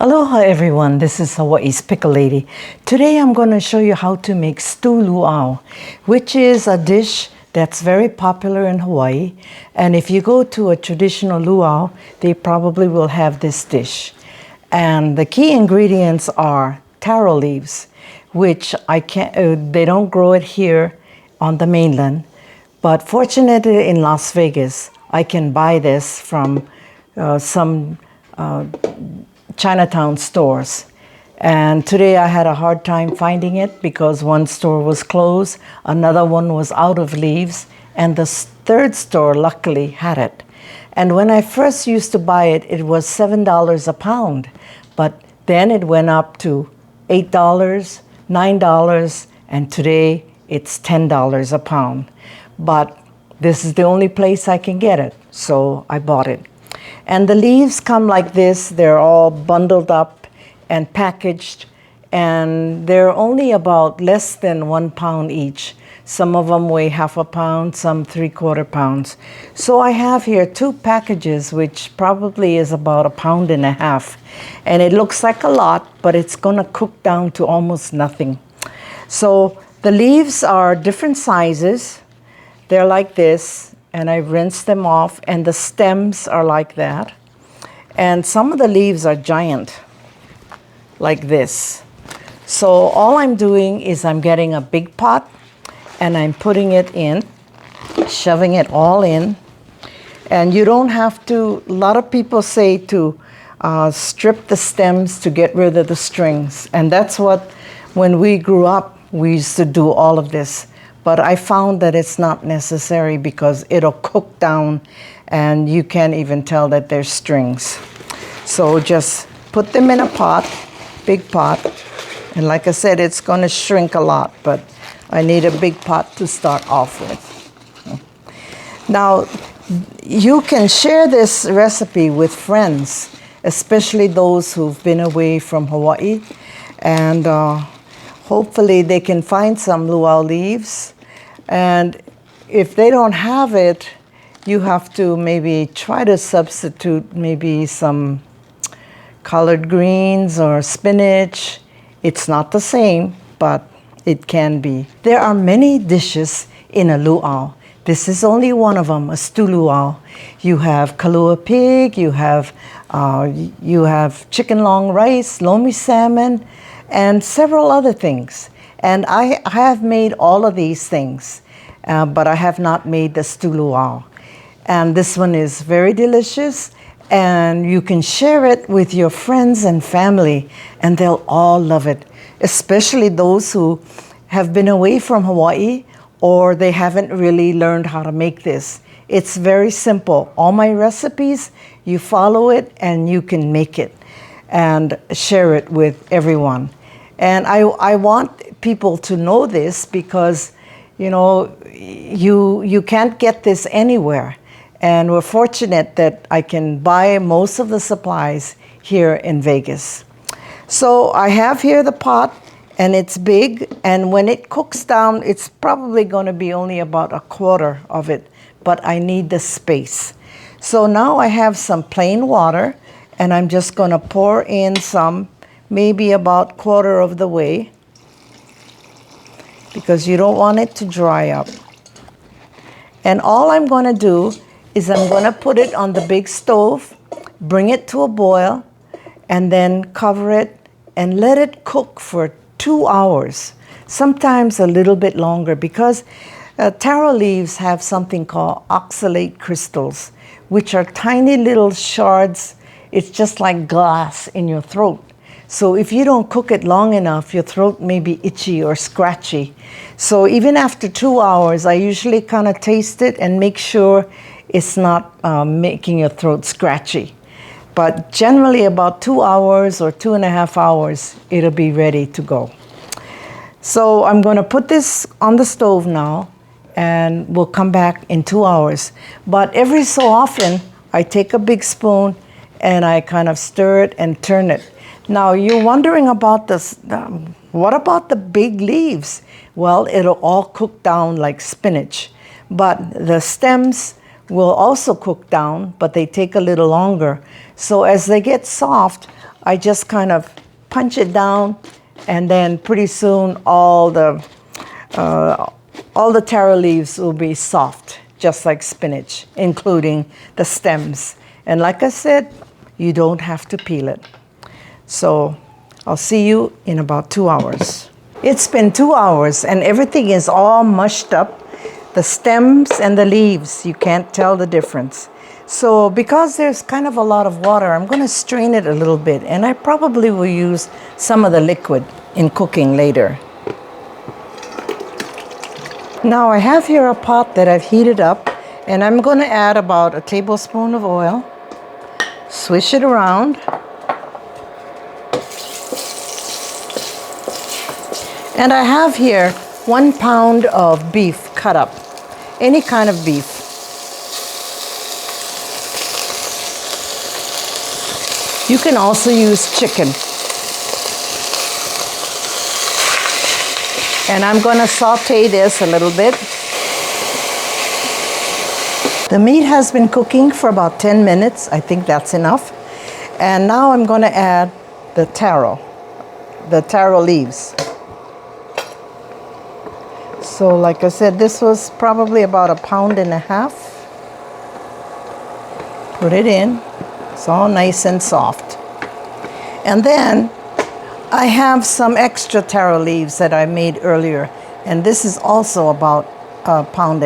Aloha everyone, this is Hawaii's Pickle Lady. Today I'm going to show you how to make stew luau, which is a dish that's very popular in Hawaii. And if you go to a traditional luau, they probably will have this dish. And the key ingredients are taro leaves, which they don't grow it here on the mainland. But fortunately in Las Vegas, I can buy this from some Chinatown stores. And today I had a hard time finding it because one store was closed, another one was out of leaves, and the third store luckily had it. And when I first used to buy it, it was $7 a pound, but then it went up to $8, $9, and today it's $10 a pound. But this is the only place I can get it, so I bought it. And the leaves come like this. They're all bundled up and packaged, and they're only about less than 1 pound each. Some of them weigh half a pound, some 3/4 pounds. So I have here 2 packages, which probably is about 1.5 pounds. And it looks like a lot, but it's gonna cook down to almost nothing. So the leaves are different sizes. They're like this. And I rinse them off, and the stems are like that. And some of the leaves are giant, like this. So all I'm doing is I'm getting a big pot, and I'm putting it in, shoving it all in. And you don't have to, a lot of people say to strip the stems to get rid of the strings. And that's what, when we grew up, we used to do all of this. But I found that it's not necessary because it'll cook down and you can't even tell that there's strings. So just put them in a pot, big pot. And like I said, it's going to shrink a lot, but I need a big pot to start off with. Now, you can share this recipe with friends, especially those who've been away from Hawaii. And hopefully they can find some luau leaves. And if they don't have it, you have to maybe try to substitute maybe some collard greens or spinach. It's not the same, but it can be. There are many dishes in a luau. This is only one of them, a stew luau. You have kalua pig, you have chicken long rice, lomi salmon, and several other things. And I have made all of these things, but I have not made the stew luau. And this one is very delicious, and you can share it with your friends and family, and they'll all love it, especially those who have been away from Hawaii or they haven't really learned how to make this. It's very simple. All my recipes, you follow it and you can make it and share it with everyone. And I want people to know this because, you know, you can't get this anywhere. And we're fortunate that I can buy most of the supplies here in Vegas. So I have here the pot, and it's big. And when it cooks down, it's probably going to be only about 1/4 of it. But I need the space. So now I have some plain water, and I'm just going to pour in some, maybe about 1/4 of the way, because you don't want it to dry up. And all I'm going to do is I'm going to put it on the big stove, bring it to a boil, and then cover it and let it cook for 2 hours, sometimes a little bit longer, because taro leaves have something called oxalate crystals, which are tiny little shards. It's just like glass in your throat. So if you don't cook it long enough, your throat may be itchy or scratchy. So even after 2 hours, I usually kind of taste it and make sure it's not making your throat scratchy. But generally about 2 hours or 2.5 hours, it'll be ready to go. So I'm going to put this on the stove now, and we'll come back in 2 hours. But every so often, I take a big spoon and I kind of stir it and turn it. Now you're wondering about this, what about the big leaves? Well, it'll all cook down like spinach, but the stems will also cook down, but they take a little longer. So as they get soft, I just kind of punch it down, and then pretty soon all the taro leaves will be soft, just like spinach, including the stems. And like I said, you don't have to peel it. So I'll see you in about 2 hours. It's been 2 hours and everything is all mushed up. The stems and the leaves, you can't tell the difference. So because there's kind of a lot of water, I'm going to strain it a little bit, and I probably will use some of the liquid in cooking later. Now I have here a pot that I've heated up, and I'm going to add about a tablespoon of oil. Swish it around. And I have here 1 pound of beef cut up, any kind of beef. You can also use chicken. And I'm going to saute this a little bit. The meat has been cooking for about 10 minutes. I think that's enough. And now I'm going to add the taro leaves. So like I said, this was probably about 1.5 pounds. Put it in. It's all nice and soft. And then I have some extra taro leaves that I made earlier, and this is also about 1.5 pounds.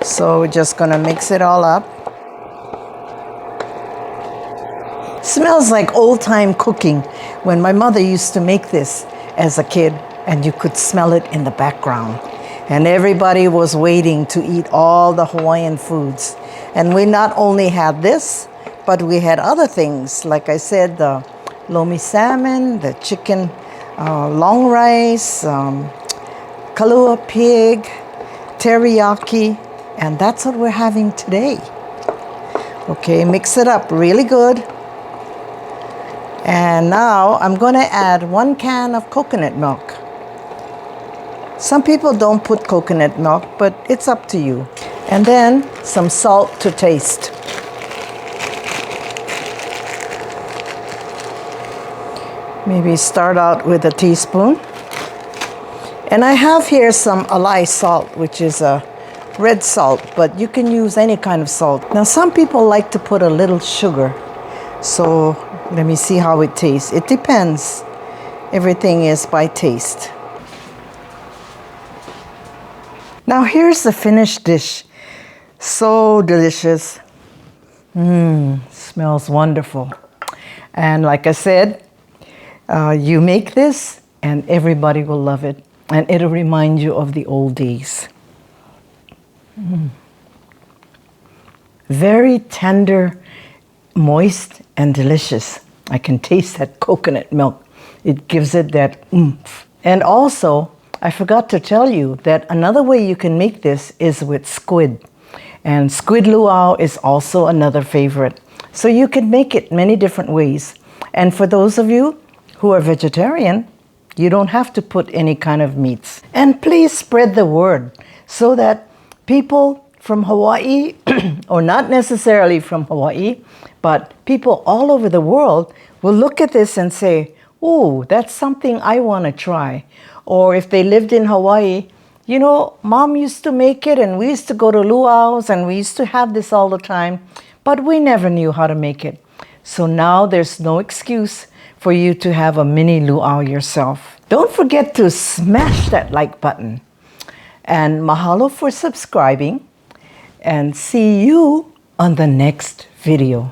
So we're just gonna mix it all up. Smells like old-time cooking when my mother used to make this as a kid, and you could smell it in the background. And everybody was waiting to eat all the Hawaiian foods. And we not only had this, but we had other things. Like I said, the lomi salmon, the chicken long rice, kalua pig, teriyaki, and that's what we're having today. Okay, mix it up really good. And now I'm going to add 1 can of coconut milk. Some people don't put coconut milk, but it's up to you. And then some salt to taste. Maybe start out with a teaspoon. And I have here some alai salt, which is a red salt, but you can use any kind of salt. Now some people like to put a little sugar. So let me see how it tastes. It depends. Everything is by taste. Now here's the finished dish. So delicious. Smells wonderful. And like I said, you make this and everybody will love it. And it'll remind you of the old days. Very tender, moist, and delicious. I can taste that coconut milk. It gives it that oomph. And also, I forgot to tell you that another way you can make this is with squid. And squid luau is also another favorite. So you can make it many different ways. And for those of you who are vegetarian, you don't have to put any kind of meats. And please spread the word so that people from Hawaii, or not necessarily from Hawaii, but people all over the world will look at this and say, "Oh, that's something I want to try." Or if they lived in Hawaii, you know, Mom used to make it and we used to go to luau's and we used to have this all the time, but we never knew how to make it. So now there's no excuse for you to have a mini luau yourself. Don't forget to smash that like button. And mahalo for subscribing, and see you on the next video.